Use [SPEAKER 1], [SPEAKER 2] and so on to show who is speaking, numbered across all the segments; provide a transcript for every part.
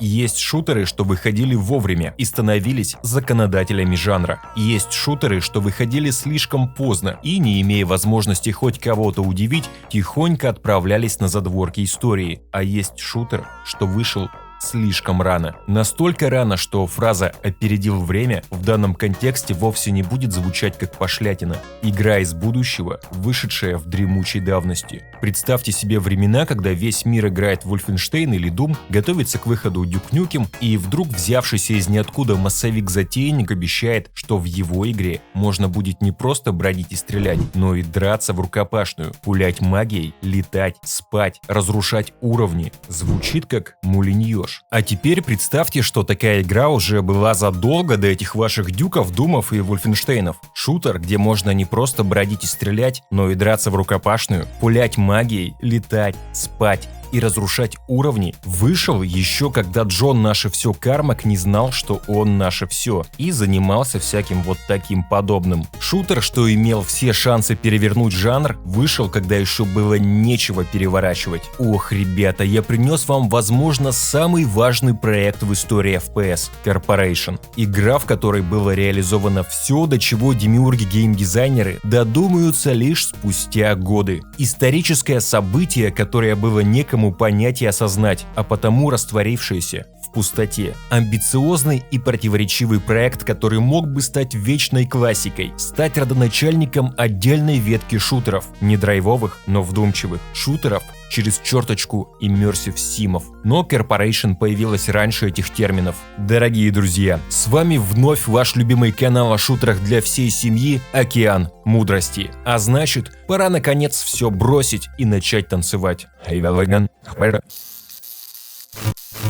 [SPEAKER 1] Есть шутеры, что выходили вовремя и становились законодателями жанра. Есть шутеры, что выходили слишком поздно и, не имея возможности хоть кого-то удивить, тихонько отправлялись на задворки истории. А есть шутер, что вышел слишком рано. Настолько рано, что фраза «опередил время» в данном контексте вовсе не будет звучать как пошлятина. Игра из будущего, вышедшая в дремучей давности. Представьте себе времена, когда весь мир играет в Wolfenstein или Doom, готовится к выходу Duke Nukem, и вдруг взявшийся из ниоткуда массовик-затейник обещает, что в его игре можно будет не просто бродить и стрелять, но и драться в рукопашную, пулять магией, летать, спать, разрушать уровни. Звучит как мулиньёж. А теперь представьте, что такая игра уже была задолго до этих ваших дюков, думов и вольфенштейнов. Шутер, где можно не просто бродить и стрелять, но и драться в рукопашную, пулять магией, летать, спать и разрушать уровни, вышел еще когда Джон наше все Кармак не знал, что он наше все, и занимался всяким вот таким подобным. Шутер, что имел все шансы перевернуть жанр, вышел, когда еще было нечего переворачивать. Ох, ребята, я принес вам, возможно, самый важный проект в истории FPS – Corporation. Игра, в которой было реализовано все, до чего демиурги-геймдизайнеры додумаются лишь спустя годы. Историческое событие, которое было некому понять и осознать, а потому растворившееся в пустоте. Амбициозный и противоречивый проект, который мог бы стать вечной классикой, стать родоначальником отдельной ветки шутеров, не драйвовых, но вдумчивых шутеров через черточку immersive симов. Но Corporation появилась раньше этих терминов. Дорогие друзья, с вами вновь ваш любимый канал о шутерах для всей семьи «Океан Мудрости». А значит, пора наконец все бросить и начать танцевать.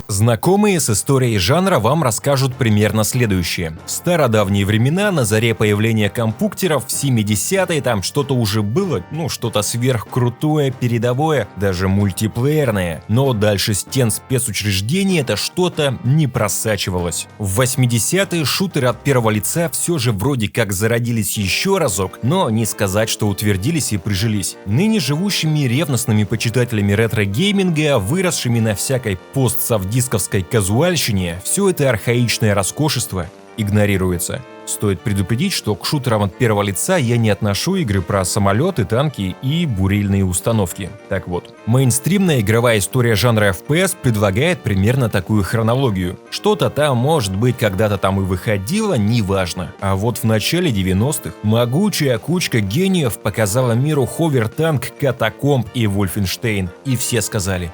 [SPEAKER 1] Знакомые с историей жанра вам расскажут примерно следующее. В стародавние времена, на заре появления компьютеров, в 70-е там что-то уже было, что-то сверхкрутое, передовое, даже мультиплеерное. Но дальше стен спецучреждений это что-то не просачивалось. В 80-е шутеры от первого лица все же вроде как зародились еще разок, но не сказать, что утвердились и прижились. Ныне живущими ревностными почитателями ретро-гейминга, выросшими на всякой постсовдисковской казуальщине, все это архаичное роскошество игнорируется. Стоит предупредить, что к шутерам от первого лица я не отношу игры про самолеты, танки и бурильные установки. Так вот, мейнстримная игровая история жанра FPS предлагает примерно такую хронологию. Что-то там, может быть, когда-то там и выходило, неважно. А вот в начале 90-х могучая кучка гениев показала миру Ховер-танк, Катакомб и Wolfenstein. И все сказали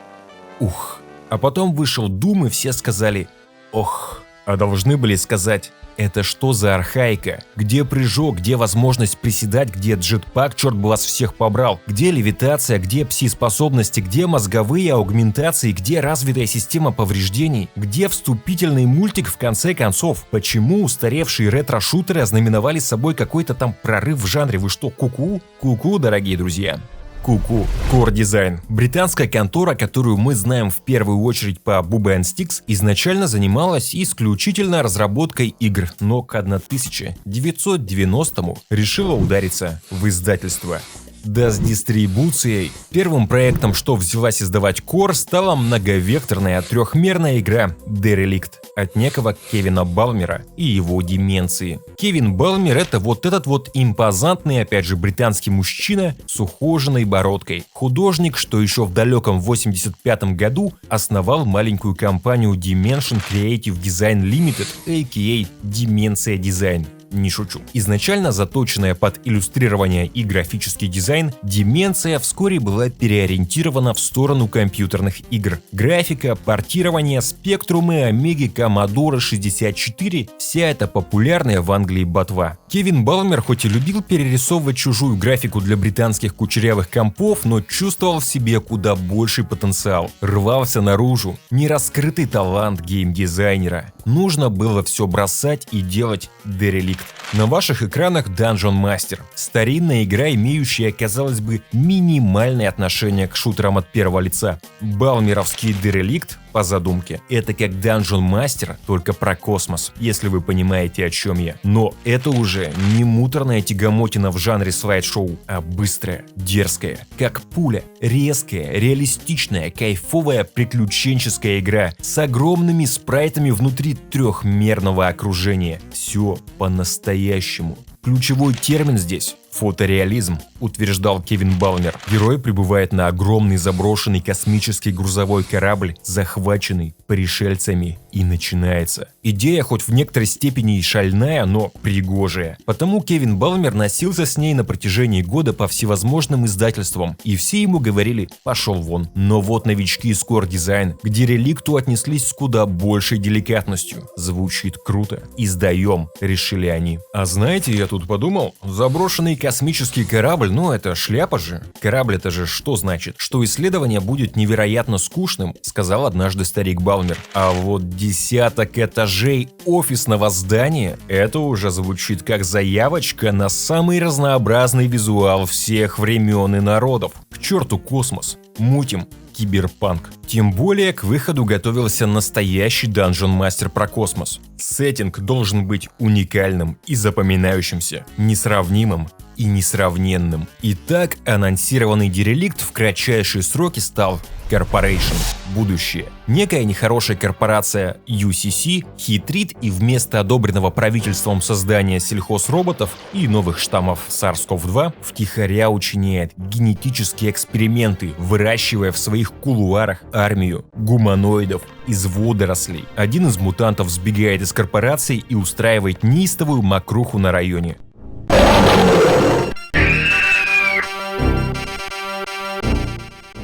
[SPEAKER 1] «Ух». А потом вышел Doom, и все сказали «Ох». А должны были сказать «Это что за архаика? Где прыжок, где возможность приседать, где джетпак, черт бы вас всех побрал? Где левитация, где пси-способности, где мозговые аугментации, где развитая система повреждений? Где вступительный мультик в конце концов? Почему устаревшие ретро-шутеры ознаменовали собой какой-то там прорыв в жанре? Вы что, ку-ку? Ку-ку, дорогие друзья». Ку-ку. Core Design. Британская контора, которую мы знаем в первую очередь по Bubba and Stix, изначально занималась исключительно разработкой игр, но к 1990-му решила удариться в издательство. Да с дистрибуцией. Первым проектом, что взялась издавать Core, стала многовекторная трехмерная игра Derelict от некого Кевина Балмера и его деменции. Кевин Балмер — это вот этот вот импозантный, опять же, британский мужчина с ухоженной бородкой. Художник, что еще в далеком 85-м году основал маленькую компанию Dimension Creative Design Limited, a.k.a. Деменция Design. Не шучу. Изначально заточенная под иллюстрирование и графический дизайн, Деменция вскоре была переориентирована в сторону компьютерных игр. Графика, портирование, спектрумы, Amiga, Commodore 64 – вся эта популярная в Англии ботва. Кевин Балмер хоть и любил перерисовывать чужую графику для британских кучерявых компов, но чувствовал в себе куда больший потенциал. Рвался наружу. Нераскрытый талант геймдизайнера. Нужно было все бросать и делать Derelict. На ваших экранах Dungeon Master. Старинная игра, имеющая, казалось бы, минимальное отношение к шутерам от первого лица. Балмеровский Derelict по задумке. Это как Dungeon Master, только про космос, если вы понимаете, о чем я. Но это уже не муторная тягомотина в жанре слайд-шоу, а быстрая, дерзкая, как пуля, резкая, реалистичная, кайфовая приключенческая игра с огромными спрайтами внутри трехмерного окружения. Все по-настоящему. Ключевой термин здесь – фотореализм, утверждал Кевин Балмер. Герой прибывает на огромный заброшенный космический грузовой корабль, захваченный пришельцами, и начинается. Идея хоть в некоторой степени и шальная, но пригожая. Потому Кевин Балмер носился с ней на протяжении года по всевозможным издательствам, и все ему говорили «пошел вон». Но вот новички из Core Design, где реликту отнеслись с куда большей деликатностью. Звучит круто. Издаем, решили они. А знаете, я тут подумал, заброшенный космический корабль, ну это шляпа же. Корабль это же что значит? Что исследование будет невероятно скучным, сказал однажды старик Балмер. А вот десяток этажей офисного здания, это уже звучит как заявочка на самый разнообразный визуал всех времен и народов. К черту космос. Мутим киберпанк. Тем более к выходу готовился настоящий Dungeon Master про космос. Сеттинг должен быть уникальным и запоминающимся, несравнимым и несравненным. Итак, анонсированный дереликт в кратчайшие сроки стал Corporation. Будущее. Некая нехорошая корпорация UCC хитрит и вместо одобренного правительством создания сельхозроботов и новых штаммов SARS-CoV-2 втихаря учиняет генетические эксперименты, выращивая в своих кулуарах армию гуманоидов из водорослей. Один из мутантов сбегает из корпорации и устраивает неистовую мокруху на районе.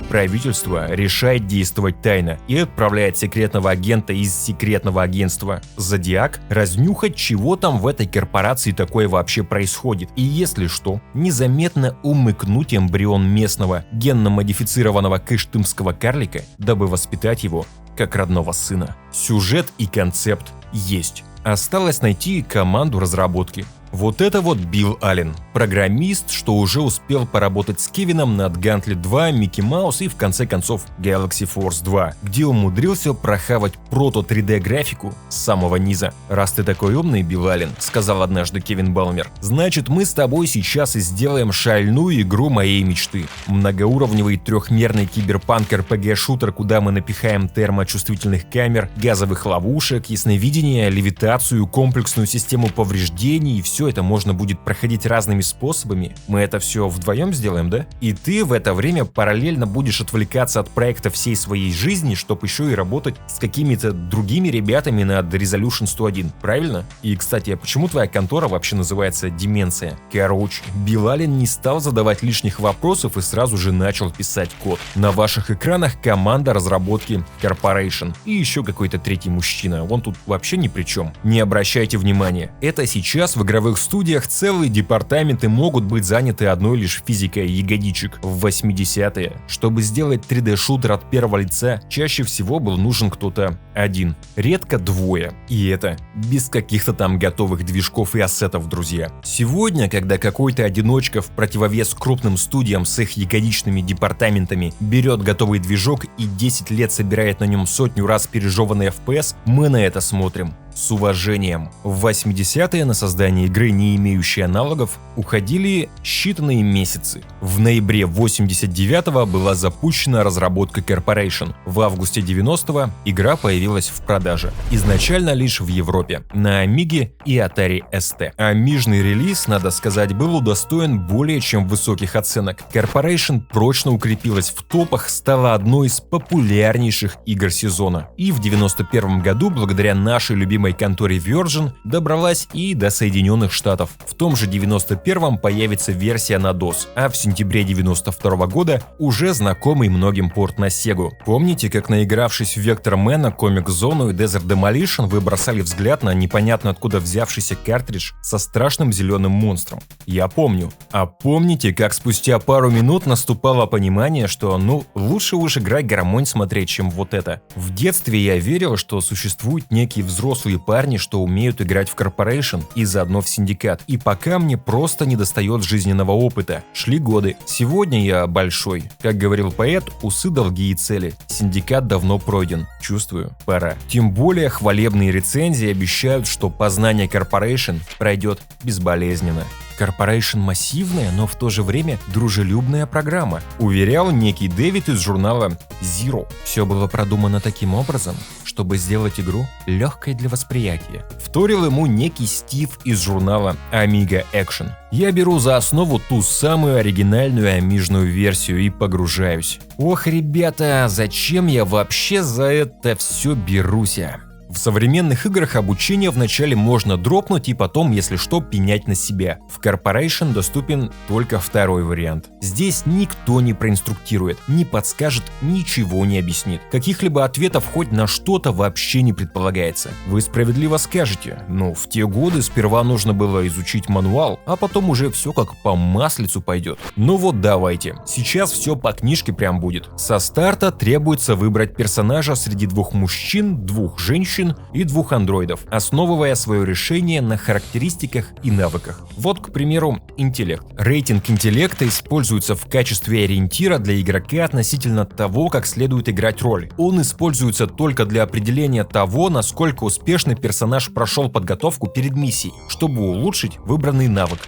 [SPEAKER 1] Правительство решает действовать тайно и отправляет секретного агента из секретного агентства Зодиак разнюхать, чего там в этой корпорации такое вообще происходит. И если что, незаметно умыкнуть эмбрион местного генно-модифицированного кыштымского карлика, дабы воспитать его как родного сына. Сюжет и концепт есть. Осталось найти команду разработки. Вот это вот Билл Аллен, программист, что уже успел поработать с Кевином над Gauntlet 2, Микки Маус и в конце концов Galaxy Force 2, где умудрился прохавать прото-3D-графику с самого низа. «Раз ты такой умный, Билл Аллен», — сказал однажды Кевин Балмер, «значит мы с тобой сейчас и сделаем шальную игру моей мечты. Многоуровневый трехмерный киберпанк RPG-шутер, куда мы напихаем термочувствительных камер, газовых ловушек, ясновидение, левитацию, комплексную систему повреждений, и все это можно будет проходить разными способами. Мы это все вдвоем сделаем, да? И ты в это время параллельно будешь отвлекаться от проекта всей своей жизни, чтобы еще и работать с какими-то другими ребятами над Resolution 101, правильно? И, кстати, а почему твоя контора вообще называется Деменция? Короче, Билл Аллен не стал задавать лишних вопросов и сразу же начал писать код. На ваших экранах команда разработки Corporation. И еще какой-то третий мужчина, он тут вообще ни при чем. Не обращайте внимания. Это сейчас в игровых студиях целые департаменты могут быть заняты одной лишь физикой ягодичек. В 80-е, чтобы сделать 3D-шутер от первого лица, чаще всего был нужен кто-то один, редко двое. И это без каких-то там готовых движков и ассетов, друзья. Сегодня, когда какой-то одиночка в противовес крупным студиям с их ягодичными департаментами берет готовый движок и 10 лет собирает на нем сотню раз пережеванный FPS, мы на это смотрим с уважением. В 80-е на создание игры, не имеющей аналогов, уходили считанные месяцы. В ноябре 89-го была запущена разработка Corporation. В августе 90-го игра появилась в продаже. Изначально лишь в Европе, на Amiga и Atari ST. Амижный релиз, надо сказать, был удостоен более чем высоких оценок. Corporation прочно укрепилась в топах, стала одной из популярнейших игр сезона. И в 91 году, благодаря нашей любимой конторе Virgin, добралась и до Соединенных Штатов. В том же 91-м появится версия на DOS, а в сентябре 92 года уже знакомый многим порт на Sega. Помните, как наигравшись в Вектор-Мэна, Комик-Зону и Desert Demolition, вы бросали взгляд на непонятно откуда взявшийся картридж со страшным зеленым монстром? Я помню. А помните, как спустя пару минут наступало понимание, что лучше уж играть гармонь смотреть, чем вот это? В детстве я верил, что существует некий взрослый крутые парни, что умеют играть в Corporation и заодно в Syndicate. И пока мне просто недостает жизненного опыта. Шли годы. Сегодня я большой. Как говорил поэт, усы, долги и цели. Syndicate давно пройден. Чувствую, пора. Тем более хвалебные рецензии обещают, что познание Corporation пройдет безболезненно. Corporation массивная, но в то же время дружелюбная программа, уверял некий Дэвид из журнала Zero. Все было продумано таким образом, чтобы сделать игру легкой для восприятия. Вторил ему некий Стив из журнала Amiga Action. Я беру за основу ту самую оригинальную амижную версию и погружаюсь. Ох, ребята, зачем я вообще за это все берусь? В современных играх обучение вначале можно дропнуть и потом, если что, пенять на себя. В Corporation доступен только второй вариант. Здесь никто не проинструктирует, не подскажет, ничего не объяснит. Каких-либо ответов хоть на что-то вообще не предполагается. Вы справедливо скажете, но в те годы сперва нужно было изучить мануал, а потом уже все как по маслицу пойдет. Ну вот давайте, сейчас все по книжке прям будет. Со старта требуется выбрать персонажа среди двух мужчин, двух женщин и двух андроидов, основывая свое решение на характеристиках и навыках. Вот, к примеру, интеллект. Рейтинг интеллекта используется в качестве ориентира для игрока относительно того, как следует играть роль. Он используется только для определения того, насколько успешно персонаж прошел подготовку перед миссией, чтобы улучшить выбранный навык.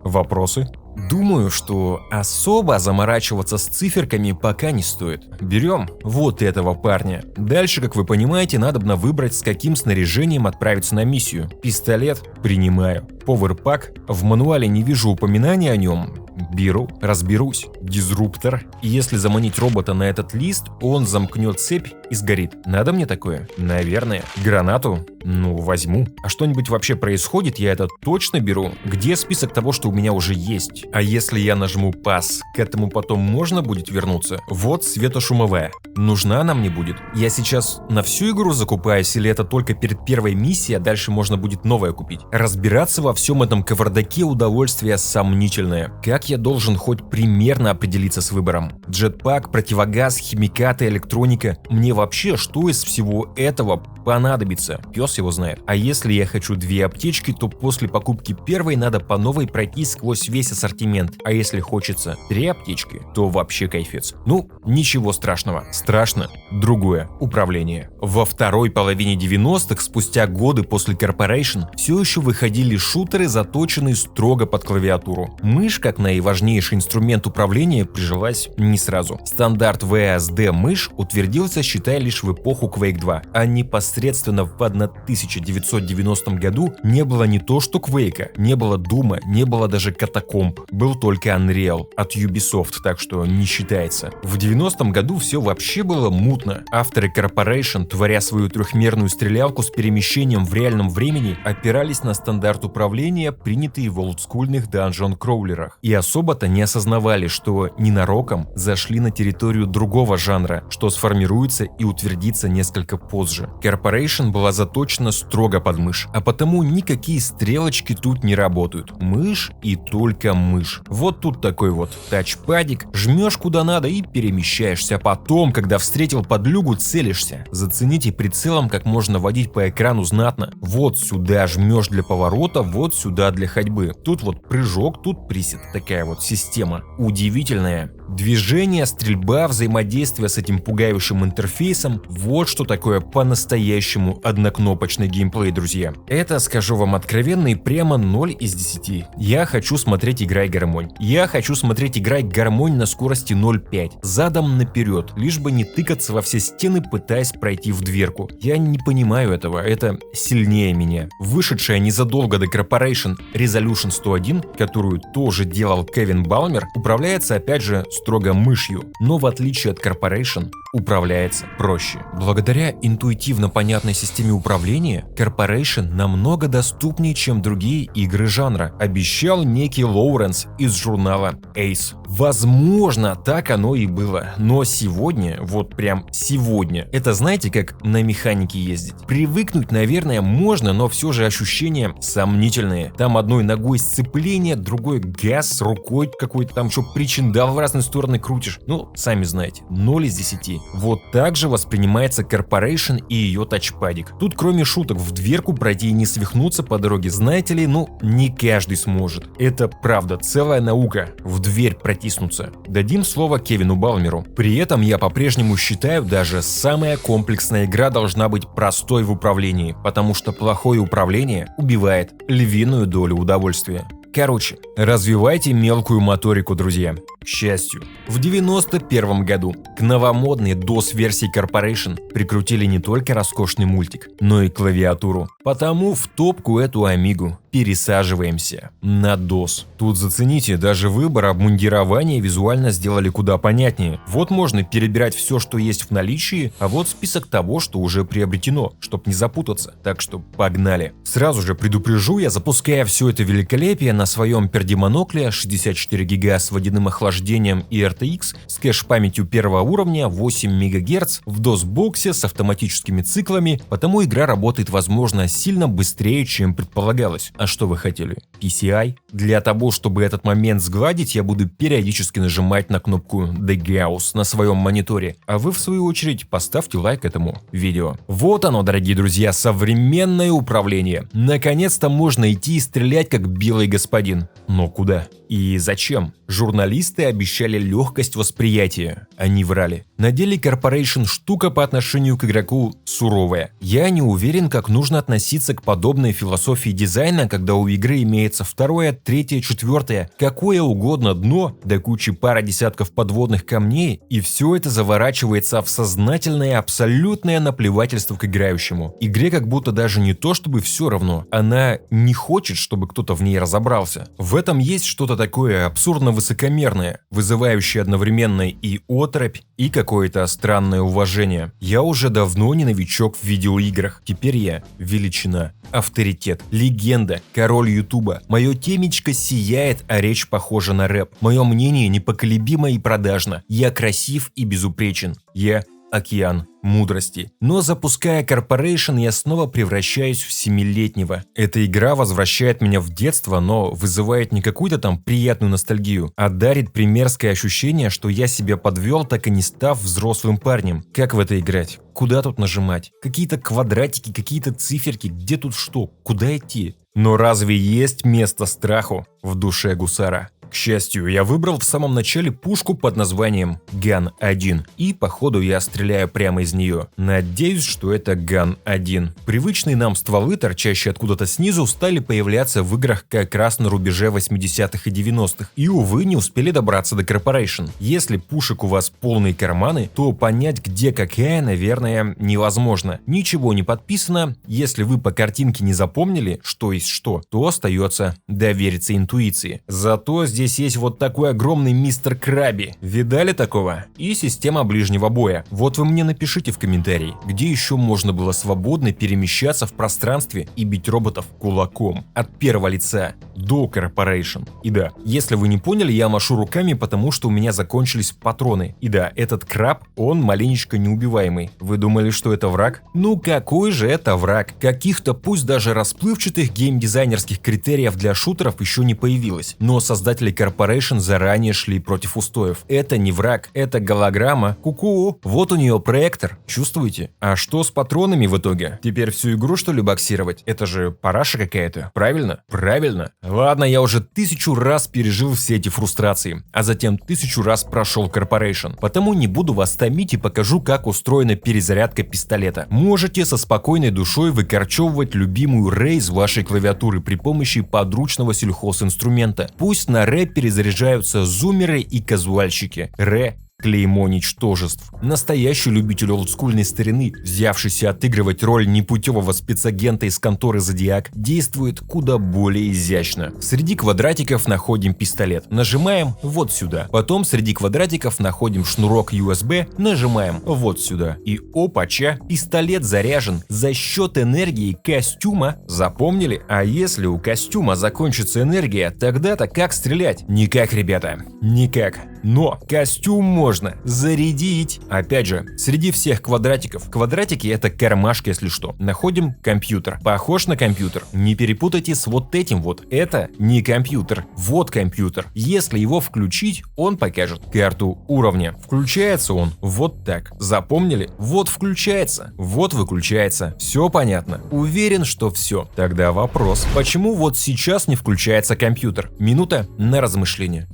[SPEAKER 1] Вопросы? Думаю, что особо заморачиваться с циферками пока не стоит. Берем вот этого парня. Дальше, как вы понимаете, надобно выбрать, с каким снаряжением отправиться на миссию. Пистолет – принимаю. Поверпак – в мануале не вижу упоминания о нем. Беру, разберусь. Дизруптор. И если заманить робота на этот лист, он замкнет цепь и сгорит. Надо мне такое? Наверное. Гранату? Ну, возьму. А что-нибудь вообще происходит, я это точно беру. Где список того, что у меня уже есть? А если я нажму пас, к этому потом можно будет вернуться? Вот светошумовая. Нужна она мне будет? Я сейчас на всю игру закупаюсь или это только перед первой миссией, а дальше можно будет новое купить? Разбираться во всем этом кавардаке удовольствие сомнительное. Как я должен хоть примерно определиться с выбором? Джетпак, противогаз, химикаты, электроника. Мне вообще что из всего этого понадобится? Пес его знает. А если я хочу две аптечки, то после покупки первой надо по новой пройти сквозь весь ассортимент. А если хочется 3 аптечки, то вообще кайфец. Ну, ничего страшного. Страшно другое – управление. Во второй половине 90-х, спустя годы после Corporation, все еще выходили шутеры, заточенные строго под клавиатуру. Мышь, как наиважнейший инструмент управления, прижилась не сразу. Стандарт WASD мышь утвердился, считай, лишь в эпоху Quake 2, а непосредственно в 1990 году не было не то что Quake, не было Дума, не было даже Катакомб, был только Unreal от Ubisoft, так что не считается. В 90-м году все вообще было мутно. Авторы Corporation, творя свою трехмерную стрелялку с перемещением в реальном времени, опирались на стандарт управления, принятый в олдскульных данжон-кроулерах, и особо-то не осознавали, что ненароком зашли на территорию другого жанра, что сформируется и утвердится несколько позже. Corporation была заточена строго под мышь, а потому никакие стрелочки тут не работают. Мышь и только мышь. Вот тут такой вот тачпадик, жмешь куда надо и перемещаешься. Потом, когда встретил подлюгу, целишься. Зацените прицелом, как можно водить по экрану знатно. Вот сюда жмешь для поворота, вот сюда для ходьбы. Тут вот прыжок, тут присед. Такая вот система. Удивительная. Движение, стрельба, взаимодействие с этим пугающим интерфейсом – вот что такое по-настоящему однокнопочный геймплей, друзья. Это, скажу вам откровенно, и прямо 0 из 10. Я хочу смотреть «Играй гармонь». Я хочу смотреть «Играй гармонь» на скорости 0.5, задом наперед, лишь бы не тыкаться во все стены, пытаясь пройти в дверку. Я не понимаю этого, это сильнее меня. Вышедшая незадолго до Corporation Resolution 101, которую тоже делал Кевин Балмер, управляется опять же строго мышью, но в отличие от Corporation управляется проще. Благодаря интуитивно понятной системе управления, Corporation намного доступнее, чем другие игры жанра, обещал некий Лоуренс из журнала Ace. Возможно, так оно и было, но сегодня, вот прям сегодня, это знаете, как на механике ездить. Привыкнуть, наверное, можно, но все же ощущения сомнительные. Там одной ногой сцепление, другой газ, рукой какой-то там что причиндал в разные стороны крутишь. Ну, сами знаете, 0 из 10. Вот так же воспринимается Corporation и ее тачпадик. Тут кроме шуток в дверку пройти и не свихнуться по дороге, знаете ли, не каждый сможет. Это правда целая наука — в дверь протиснуться. Дадим слово Кевину Балмеру. При этом я по-прежнему считаю, даже самая комплексная игра должна быть простой в управлении, потому что плохое управление убивает львиную долю удовольствия. Короче, развивайте мелкую моторику, друзья. К счастью, в 91 году к новомодной DOS-версии Corporation прикрутили не только роскошный мультик, но и клавиатуру. Потому в топку эту Амигу пересаживаемся на DOS. Тут зацените, даже выбор обмундирования визуально сделали куда понятнее. Вот можно перебирать все, что есть в наличии, а вот список того, что уже приобретено, чтоб не запутаться. Так что погнали. Сразу же предупрежу, я запускаю все это великолепие на своем пердемонокле 64 ГБ с водяным охлаждением и RTX с кэш-памятью первого уровня 8 МГц в DOS-боксе с автоматическими циклами, потому игра работает, возможно, сильно быстрее, чем предполагалось. А что вы хотели? PCI? Для того, чтобы этот момент сгладить, я буду периодически нажимать на кнопку Degauss на своем мониторе, а вы в свою очередь поставьте лайк этому видео. Вот оно, дорогие друзья, современное управление. Наконец-то можно идти и стрелять как белый господин. Но куда? И зачем? Журналисты обещали легкость восприятия. Они врали. На деле Corporation штука по отношению к игроку суровая. Я не уверен, как нужно относиться к подобной философии дизайна, когда у игры имеется второе, третье, четвертое, какое угодно дно, до кучи пара десятков подводных камней, и все это заворачивается в сознательное абсолютное наплевательство к играющему. Игре как будто даже не то чтобы все равно, она не хочет, чтобы кто-то в ней разобрался. В этом есть что-то такое абсурдно высокомерное, вызывающее одновременно и оторопь, и какое-то странное уважение. Я уже давно не новичок в видеоиграх, теперь я величина, авторитет, легенда, король ютуба. Мое темечко сияет, а речь похожа на рэп. Мое мнение непоколебимо и продажно. Я красив и безупречен. Я океан мудрости. Но запуская Corporation, я снова превращаюсь в 7-летнего. Эта игра возвращает меня в детство, но вызывает не какую-то там приятную ностальгию, а дарит примерское ощущение, что я себя подвел, так и не став взрослым парнем. Как в это играть? Куда тут нажимать? Какие-то квадратики, какие-то циферки, где тут что? Куда идти? Но разве есть место страху в душе гусара? К счастью, я выбрал в самом начале пушку под названием Ган-1, и походу я стреляю прямо из нее. Надеюсь, что это Ган-1. Привычные нам стволы, торчащие откуда-то снизу, стали появляться в играх как раз на рубеже 80-х и 90-х, и, увы, не успели добраться до Corporation. Если пушек у вас полные карманы, то понять, где какая, наверное, невозможно. Ничего не подписано, если вы по картинке не запомнили, что есть что, то остается довериться интуиции. Зато здесь есть вот такой огромный мистер Краби. Видали такого? И система ближнего боя. Вот вы мне напишите в комментарии, где еще можно было свободно перемещаться в пространстве и бить роботов кулаком. От первого лица до Corporation. И да, если вы не поняли, я машу руками, потому что у меня закончились патроны. И да, этот краб, он маленечко неубиваемый. Вы думали, что это враг? Ну какой же это враг? Каких-то пусть даже расплывчатых геймдизайнерских критериев для шутеров еще не появилось. Но создатели Corporation заранее шли против устоев. Это не враг, это голограмма. Ку-ку, вот у нее проектор. Чувствуете? А что с патронами в итоге? Теперь всю игру что ли боксировать? Это же параша какая-то. Правильно? Правильно. Ладно, я уже 1000 раз пережил все эти фрустрации, а затем 1000 раз прошел Corporation. Потому не буду вас томить и покажу, как устроена перезарядка пистолета. Можете со спокойной душой выкорчевывать любимую Ray из вашей клавиатуры при помощи подручного сельхозинструмента. Пусть на Ре перезаряжаются зумеры и казуальщики. Ре — клеймо ничтожеств. Настоящий любитель олдскульной старины, взявшийся отыгрывать роль непутевого спецагента из конторы Зодиак, действует куда более изящно. Среди квадратиков находим пистолет, нажимаем вот сюда. Потом среди квадратиков находим шнурок USB, нажимаем вот сюда. И опача, пистолет заряжен за счет энергии костюма. Запомнили? А если у костюма закончится энергия, тогда-то как стрелять? Никак, ребята, никак. Но костюм можно зарядить. Опять же, среди всех квадратиков. Квадратики — это кармашки, если что. Находим компьютер. Похож на компьютер. Не перепутайте с вот этим вот. Это не компьютер. Вот компьютер. Если его включить, он покажет карту уровня. Включается он вот так. Запомнили? Вот включается. Вот выключается. Все понятно. Уверен, что все. Тогда вопрос. Почему вот сейчас не включается компьютер? Минута на размышление.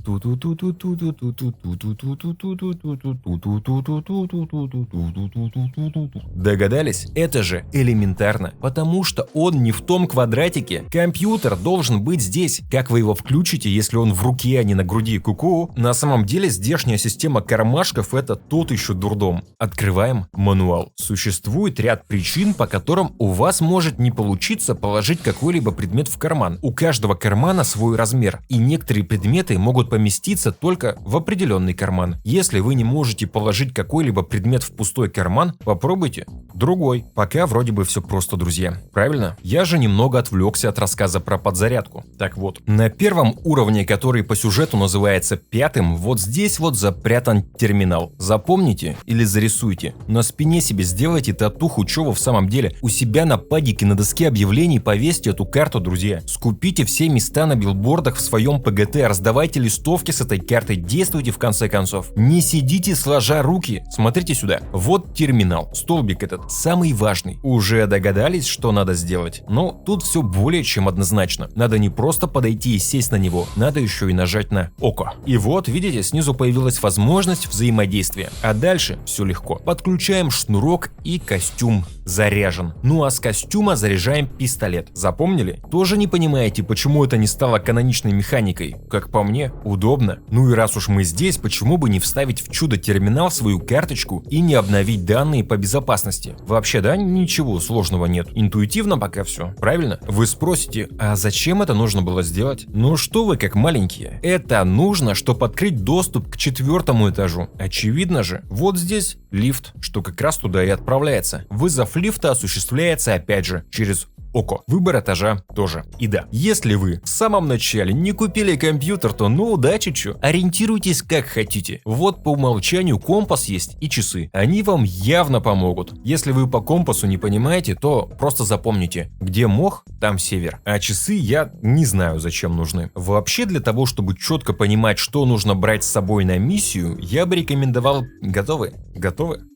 [SPEAKER 1] Догадались? Это же элементарно. Потому что он не в том квадратике. Компьютер должен быть здесь. Как вы его включите, если он в руке, а не на груди? Ку-ку. На самом деле здешняя система кармашков — это тот еще дурдом. Открываем мануал. Существует ряд причин, по которым у вас может не получиться положить какой-либо предмет в карман. У каждого кармана свой размер, и некоторые предметы могут поместиться только в определенный карман. Если вы не можете положить какой-либо предмет в пустой карман, попробуйте другой. Пока вроде бы все просто, друзья. Правильно? Я же немного отвлекся от рассказа про подзарядку. Так вот, на первом уровне, который по сюжету называется пятым, вот здесь вот запрятан терминал. Запомните или зарисуйте. На спине себе сделайте татуху, что вы в самом деле. У себя на падике на доске объявлений повесьте эту карту, друзья. Скупите все места на билбордах в своем ПГТ, раздавайте листовки с этой картой, действуйте в конце концов. Не сидите сложа руки. Смотрите сюда. Вот терминал. Столбик этот самый важный. Уже догадались, что надо сделать? Но тут все более чем однозначно. Надо не просто подойти и сесть на него, надо еще и нажать на око. И вот, видите, снизу появилась возможность взаимодействия. А дальше все легко. Подключаем шнурок и костюм заряжен. Ну а с костюма заряжаем пистолет. Запомнили? Тоже не понимаете, почему это не стало каноничной механикой? Как по мне, удобно. Ну и раз уж мы здесь, почему бы не вставить в чудо-терминал свою карточку и не обновить данные по безопасности? Вообще, да, ничего сложного нет. Интуитивно пока все. Правильно? Вы спросите, а зачем это нужно было сделать? Ну что вы как маленькие? Это нужно, чтобы открыть доступ к 4-му этажу. Очевидно же. Вот здесь лифт, что как раз туда и отправляется. Вызов лифта осуществляется опять же через око. Выбор этажа тоже. И да, если вы в самом начале не купили компьютер, то ну удачи чё. Ориентируйтесь как хотите. Вот по умолчанию компас есть и часы. Они вам явно помогут. Если вы по компасу не понимаете, то просто запомните, где мох, там север. А часы я не знаю, зачем нужны. Вообще для того, чтобы четко понимать, что нужно брать с собой на миссию, я бы рекомендовал... Готовы?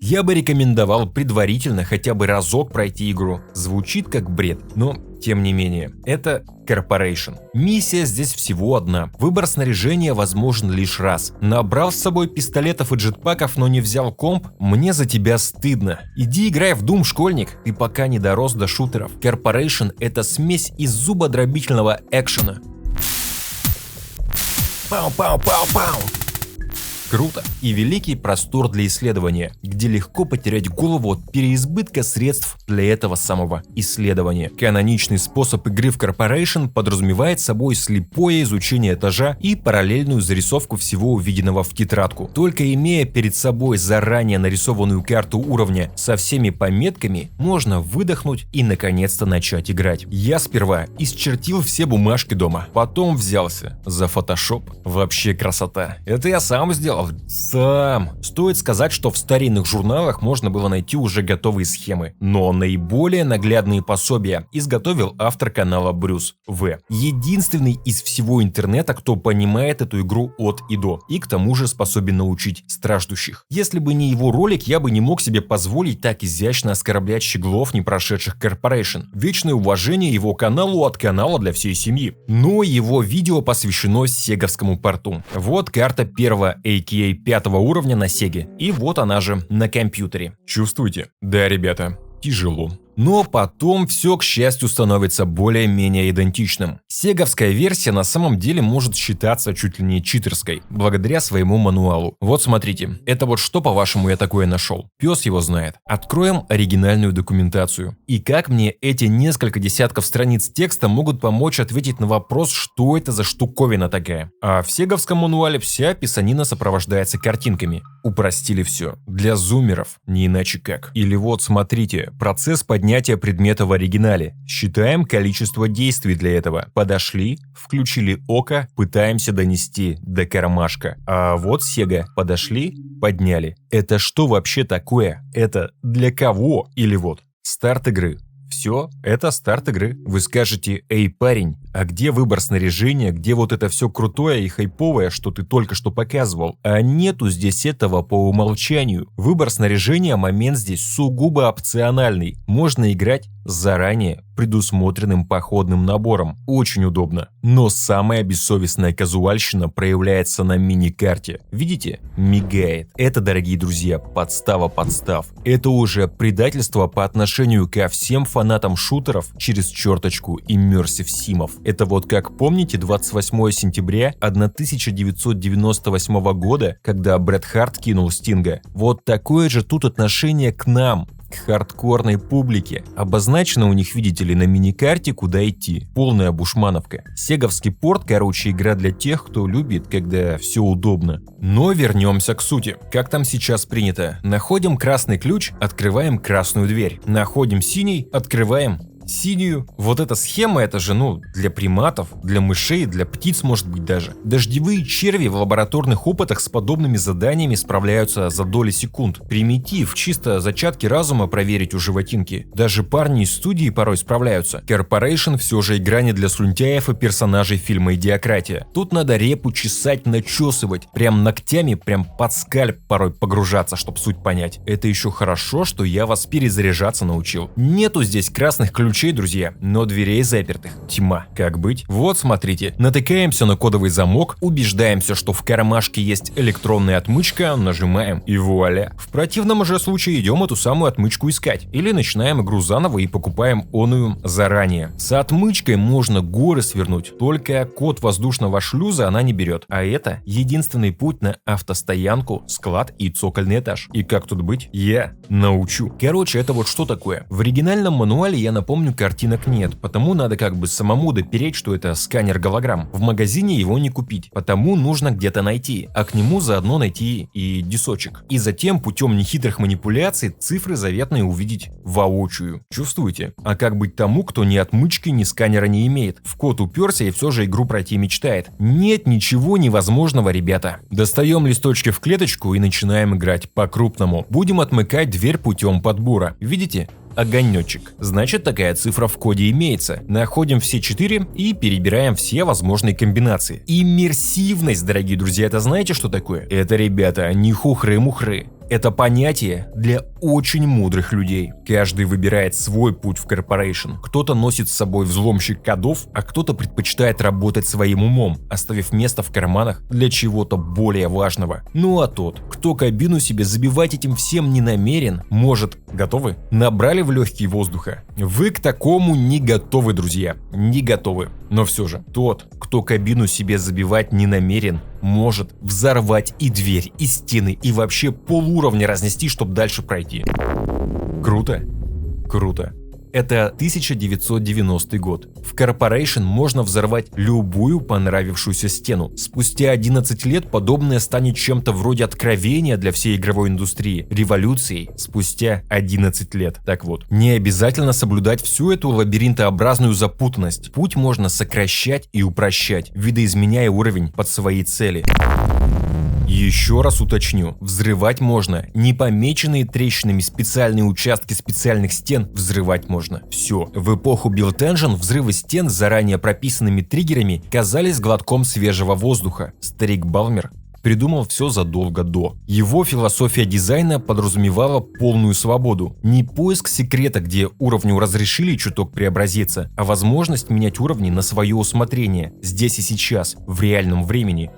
[SPEAKER 1] Я бы рекомендовал предварительно хотя бы разок пройти игру. Звучит как бред, но тем не менее. Это Corporation. Миссия здесь всего одна. Выбор снаряжения возможен лишь раз. Набрал с собой пистолетов и джетпаков, но не взял комп? Мне за тебя стыдно. Иди играй в Doom, школьник. Ты пока не дорос до шутеров. Corporation — это смесь из зубодробительного экшена. Пау-пау-пау-пау. Круто. И великий простор для исследования, где легко потерять голову от переизбытка средств для этого самого исследования. Каноничный способ игры в Corporation подразумевает собой слепое изучение этажа и параллельную зарисовку всего увиденного в тетрадку. Только имея перед собой заранее нарисованную карту уровня со всеми пометками, можно выдохнуть и наконец-то начать играть. Я сперва исчертил все бумажки дома, потом взялся за Photoshop. Вообще красота. Это я сам сделал. Сам. Стоит сказать, что в старинных журналах можно было найти уже готовые схемы, но наиболее наглядные пособия изготовил автор канала Брюс В. Единственный из всего интернета, кто понимает эту игру от и до, и к тому же способен научить страждущих. Если бы не его ролик, я бы не мог себе позволить так изящно оскорблять щеглов, не прошедших Corporation. Вечное уважение его каналу от канала для всей семьи. Но его видео посвящено сеговскому порту. Вот карта первого AKA 5-го уровня на Сеге. И вот она же на компьютере. Чувствуете? Да, ребята, тяжело. Но потом все, к счастью, становится более-менее идентичным. Сеговская версия на самом деле может считаться чуть ли не читерской, благодаря своему мануалу. Вот смотрите, это вот что, по-вашему, я такое нашел? Пес его знает. Откроем оригинальную документацию. И как мне эти несколько десятков страниц текста могут помочь ответить на вопрос, что это за штуковина такая? А в сеговском мануале вся писанина сопровождается картинками. Упростили все. Для зумеров, не иначе как. Или вот смотрите, процесс поднятия поднятия предмета в оригинале. Считаем количество действий для этого. Подошли, включили око, пытаемся донести до кармашка. А вот Sega. Подошли, подняли. Это что вообще такое? Это для кого? Или вот старт игры. Все, это старт игры. Вы скажете: эй, парень, а где выбор снаряжения, где вот это все крутое и хайповое, что ты только что показывал? А нету здесь этого по умолчанию. Выбор снаряжения, момент здесь сугубо опциональный. Можно играть с заранее предусмотренным походным набором. Очень удобно. Но самая бессовестная казуальщина проявляется на мини-карте. Видите? Мигает. Это, дорогие друзья, подстава подстав. Это уже предательство по отношению ко всем фанатам шутеров через черточку immersive симов. Это вот как помните 28 сентября 1998 года, когда Брэд Харт кинул Стинга? Вот такое же тут отношение к нам, к хардкорной публике. Обозначено у них, видите ли, на миникарте, куда идти. Полная бушмановка. Сеговский порт, короче, игра для тех, кто любит, когда все удобно. Но вернемся к сути. Как там сейчас принято? Находим красный ключ, открываем красную дверь. Находим синий, открываем синюю. Вот эта схема, это же, для приматов, для мышей, для птиц, может быть, даже. Дождевые черви в лабораторных опытах с подобными заданиями справляются за доли секунд. Примитив, чисто зачатки разума проверить у животинки. Даже парни из студии порой справляются. Corporation все же игра не для слюнтяев и персонажей фильма «Идиократия». Тут надо репу чесать, начесывать, прям ногтями, прям под скальп порой погружаться, чтобы суть понять. Это еще хорошо, что я вас перезаряжаться научил. Нету здесь красных ключей, друзья, но дверей запертых. Тьма. Как быть? Вот смотрите, натыкаемся на кодовый замок, убеждаемся, что в кармашке есть электронная отмычка, нажимаем и вуаля. В противном же случае идем эту самую отмычку искать. Или начинаем игру заново и покупаем оную заранее. С отмычкой можно горы свернуть, только код воздушного шлюза она не берет. А это единственный путь на автостоянку, склад и цокольный этаж. И как тут быть? Я научу. Короче, это вот что такое? В оригинальном мануале, я напомню, картинок нет, потому надо как бы самому допереть, что это сканер голограмм. В магазине его не купить, потому нужно где-то найти, а к нему заодно найти и дисочек. И затем путем нехитрых манипуляций цифры заветные увидеть воочию. Чувствуете? А как быть тому, кто ни отмычки, ни сканера не имеет? В код уперся и все же игру пройти мечтает. Нет ничего невозможного, ребята. Достаем листочки в клеточку и начинаем играть по-крупному. Будем отмыкать дверь путем подбора. Видите? Огонечек. Значит, такая цифра в коде имеется. Находим все 4 и перебираем все возможные комбинации. Иммерсивность, дорогие друзья, это знаете, что такое? Это, ребята, не хухры-мухры. Это понятие для очень мудрых людей. Каждый выбирает свой путь в Corporation. Кто-то носит с собой взломщик кодов, а кто-то предпочитает работать своим умом, оставив место в карманах для чего-то более важного. Ну а тот, кто кабину себе забивать этим всем не намерен, может... Готовы? Набрали в легкие воздуха? Вы к такому не готовы, друзья. Не готовы. Но все же, тот, кто кабину себе забивать не намерен, может взорвать и дверь, и стены, и вообще полуровня разнести, чтобы дальше пройти. Круто? Круто. Это 1990 год. В Corporation можно взорвать любую понравившуюся стену. Спустя 11 лет подобное станет чем-то вроде откровения для всей игровой индустрии, революцией спустя 11 лет. Так вот, не обязательно соблюдать всю эту лабиринтообразную запутанность. Путь можно сокращать и упрощать, видоизменяя уровень под свои цели. Еще раз уточню, взрывать можно. Непомеченные трещинами специальные участки специальных стен взрывать можно. Все. В эпоху Build Engine взрывы стен с заранее прописанными триггерами казались глотком свежего воздуха. Старик Балмер придумал все задолго до. Его философия дизайна подразумевала полную свободу. Не поиск секрета, где уровню разрешили чуток преобразиться, а возможность менять уровни на свое усмотрение, здесь и сейчас, в реальном времени.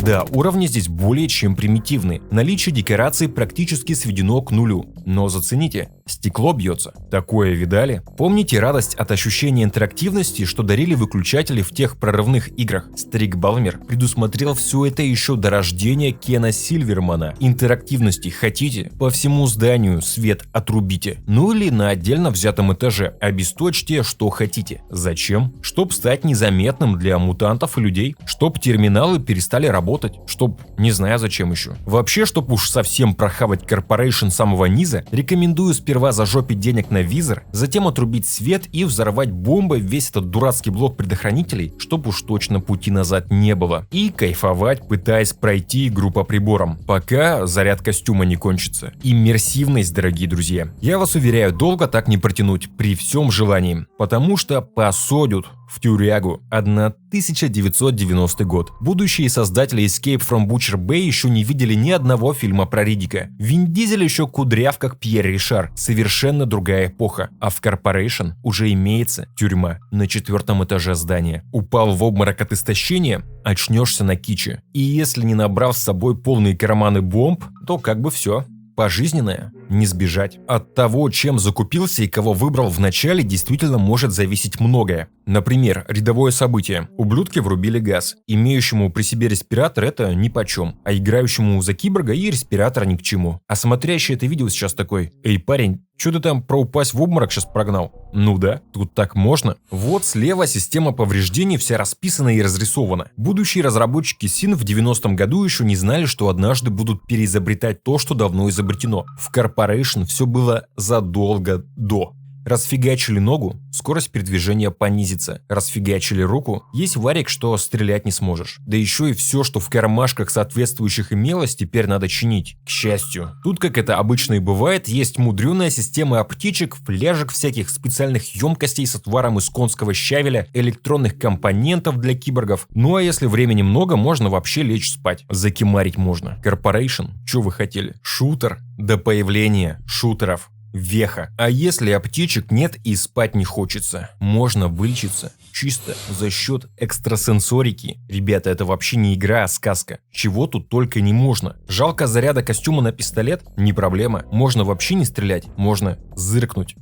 [SPEAKER 1] Да, уровни здесь более чем примитивны. Наличие декораций практически сведено к нулю. Но зацените, стекло бьется. Такое видали? Помните радость от ощущения интерактивности, что дарили выключатели в тех прорывных играх? Старик Балмер предусмотрел все это еще до рождения Кена Сильвермана. Интерактивности хотите? По всему зданию свет отрубите. Ну или на отдельно взятом этаже. Обесточьте, что хотите. Зачем? Чтоб стать незаметным для мутантов и людей. Чтоб терминалы перестали работать. Чтоб не знаю зачем еще. Вообще, чтоб уж совсем прохавать Corporation с самого низа, рекомендую сперва сперва зажопить денег на визор, затем отрубить свет и взорвать бомбой весь этот дурацкий блок предохранителей, чтобы уж точно пути назад не было. И кайфовать, пытаясь пройти игру по приборам, пока заряд костюма не кончится. Иммерсивность, дорогие друзья. Я вас уверяю, долго так не протянуть при всем желании, потому что посадят в тюрягу. 1990 год. Будущие создатели Escape from Butcher Bay еще не видели ни одного фильма про Риддика. Вин Дизель еще кудряв, как Пьер Ришар. Совершенно другая эпоха. А в Corporation уже имеется тюрьма на 4-м этаже здания. Упал в обморок от истощения, очнешься на киче. И если не набрав с собой полные карманы бомб, то как бы все. Пожизненное не сбежать. От того, чем закупился и кого выбрал в начале, действительно может зависеть многое. Например, рядовое событие. Ублюдки врубили газ. Имеющему при себе респиратор это нипочем, а играющему за киборга и респиратор ни к чему. А смотрящий это видео сейчас такой: «Эй, парень, что ты там про упасть в обморок сейчас прогнал?» Ну да, тут так можно. Вот слева система повреждений вся расписана и разрисована. Будущие разработчики СИН в 90-м году еще не знали, что однажды будут переизобретать то, что давно изобретено. В Corporation все было задолго до. Расфигачили ногу, скорость передвижения понизится. Расфигачили руку, есть варик, что стрелять не сможешь. Да еще и все, что в кармашках соответствующих имелось, теперь надо чинить. К счастью. Тут, как это обычно и бывает, есть мудреная система аптечек, фляжек всяких, специальных емкостей с отваром из конского щавеля, электронных компонентов для киборгов. Ну а если времени много, можно вообще лечь спать. Закимарить можно. Corporation, что вы хотели? Шутер? До появления шутеров. Веха. А если аптечек нет и спать не хочется, можно вылечиться чисто за счет экстрасенсорики. Ребята, это вообще не игра, а сказка. Чего тут только не можно. Жалко заряда костюма на пистолет? Не проблема. Можно вообще не стрелять, можно зыркнуть.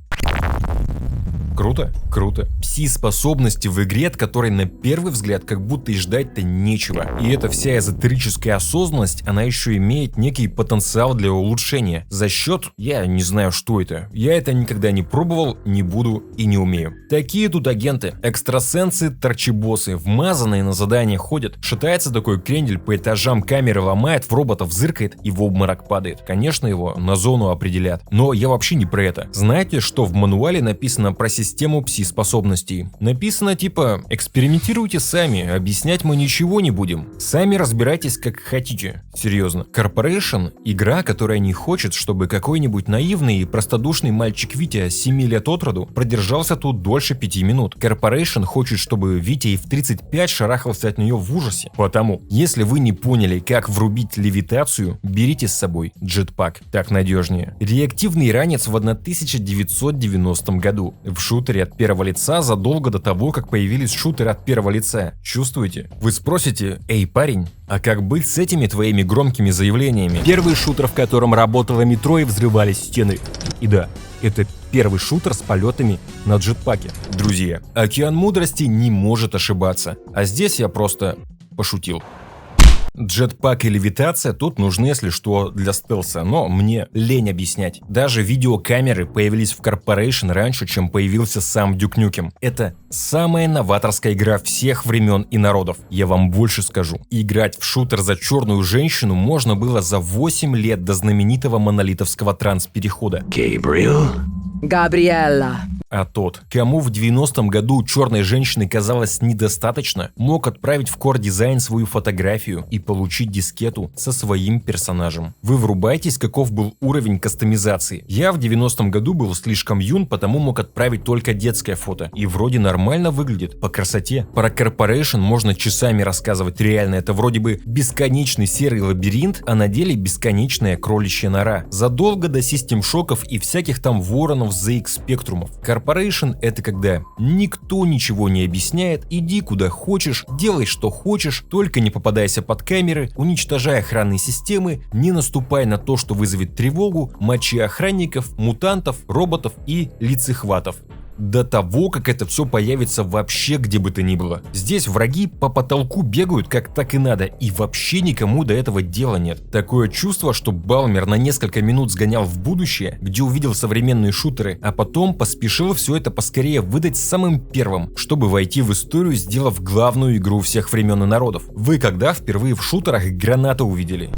[SPEAKER 1] Круто? Круто. Пси-способности в игре, от которой на первый взгляд как будто и ждать-то нечего. И эта вся эзотерическая осознанность, она еще имеет некий потенциал для улучшения. За счет, я не знаю, что это. Я это никогда не пробовал, не буду и не умею. Такие тут агенты. Экстрасенсы, торчебосы, вмазанные на задания ходят. Шатается такой крендель по этажам, камеры ломает, в роботов зыркает и в обморок падает. Конечно, его на зону определят. Но я вообще не про это. Знаете, что в мануале написано про систему пси-способностей? Написано типа: экспериментируйте сами, объяснять мы ничего не будем. Сами разбирайтесь как хотите. Серьезно. Corporation — игра, которая не хочет, чтобы какой-нибудь наивный и простодушный мальчик Витя 7 лет от роду продержался тут дольше 5 минут. Corporation хочет, чтобы Витя и в 35 шарахался от нее в ужасе. Потому, если вы не поняли, как врубить левитацию, берите с собой джетпак, так надежнее. Реактивный ранец в 1990 году. В шутере от первого лица задолго до того, как появились шутеры от первого лица. Чувствуете? Вы спросите: «Эй, парень, а как быть с этими твоими громкими заявлениями?»
[SPEAKER 2] Первый шутер, в котором работало метро и взрывались стены. И да, это первый шутер с полетами на джетпаке.
[SPEAKER 1] Друзья, океан мудрости не может ошибаться. А здесь я просто пошутил. Джетпак и левитация тут нужны, если что, для стелса, но мне лень объяснять. Даже видеокамеры появились в Corporation раньше, чем появился сам Duke Nukem. Это самая новаторская игра всех времен и народов. Я вам больше скажу. Играть в шутер за черную женщину можно было за 8 лет до знаменитого монолитовского транс-перехода.
[SPEAKER 3] Габриэлла.
[SPEAKER 1] А тот, кому в 90-м году черной женщины казалось недостаточно, мог отправить в Core Design свою фотографию и получить дискету со своим персонажем. Вы врубаетесь, каков был уровень кастомизации. Я в 90-м году был слишком юн, потому мог отправить только детское фото. И вроде нормально выглядит, по красоте. Про Corporation можно часами рассказывать, реально это вроде бы бесконечный серый лабиринт, а на деле бесконечная кроличья нора. Задолго до систем-шоков и всяких там воронов, ZX-спектрумов. Corporation — это когда никто ничего не объясняет, иди куда хочешь, делай что хочешь, только не попадайся под камеры, уничтожай охранные системы, не наступай на то, что вызовет тревогу, мочи охранников, мутантов, роботов и лицехватов. До того, как это все появится вообще где бы то ни было. Здесь враги по потолку бегают как так и надо, и вообще никому до этого дела нет. Такое чувство, что Балмер на несколько минут сгонял в будущее, где увидел современные шутеры, а потом поспешил все это поскорее выдать самым первым, чтобы войти в историю, сделав главную игру всех времен и народов. Вы когда впервые в шутерах гранату увидели?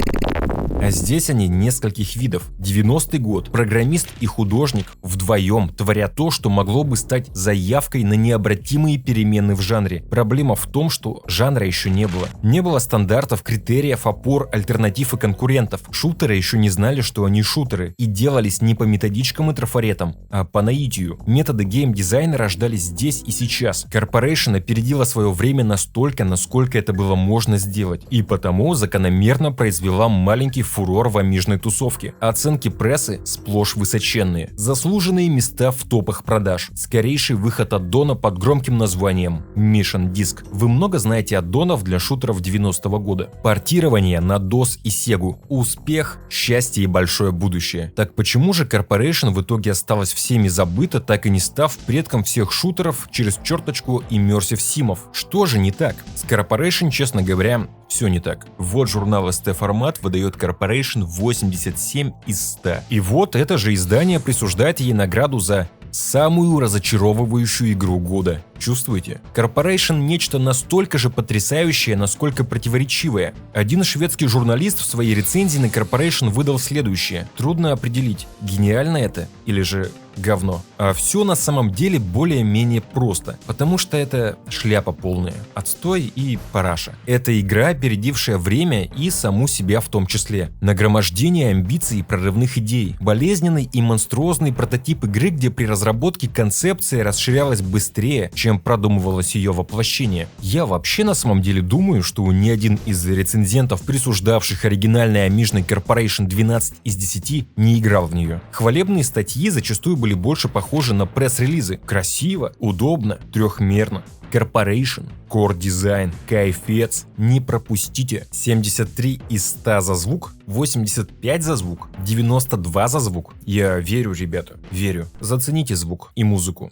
[SPEAKER 1] А здесь они нескольких видов. 90-й год. Программист и художник вдвоем творят то, что могло бы стать заявкой на необратимые перемены в жанре. Проблема в том, что жанра еще не было. Не было стандартов, критериев, опор, альтернатив и конкурентов. Шутеры еще не знали, что они шутеры, и делались не по методичкам и трафаретам, а по наитию. Методы геймдизайна рождались здесь и сейчас. Corporation опередила свое время настолько, насколько это было можно сделать, и потому закономерно произвела маленький фурор в амижной тусовке. Оценки прессы сплошь высоченные. Заслуженные места в топах продаж. Скорейший выход аддона под громким названием Mission Disc. Вы много знаете аддонов для шутеров 90-го года. Портирование на DOS и Sega. Успех, счастье и большое будущее. Так почему же Corporation в итоге осталась всеми забыта, так и не став предком всех шутеров через черточку immersive симов? Что же не так? С Corporation, честно говоря, все не так. Вот журнал ST Format выдает Corporation 87 из 100. И вот это же издание присуждает ей награду за самую разочаровывающую игру года. Чувствуете? Corporation нечто настолько же потрясающее, насколько противоречивое. Один шведский журналист в своей рецензии на Corporation выдал следующее. Трудно определить, гениально это или же говно. А все на самом деле более-менее просто, потому что это шляпа полная, отстой и параша. Это игра, опередившая время и саму себя в том числе. Нагромождение амбиций и прорывных идей. Болезненный и монструозный прототип игры, где при разработке концепция расширялась быстрее, чем продумывалось ее воплощение. Я вообще на самом деле думаю, что ни один из рецензентов, присуждавших оригинальной амижной Corporation 12 из 10, не играл в нее. Хвалебные статьи зачастую были больше похожи на пресс-релизы. Красиво, удобно, трехмерно. Corporation, Core Design, кайфец, не пропустите. 73 из 100 за звук, 85 за звук, 92 за звук. Я верю, ребята, верю. Зацените звук и музыку.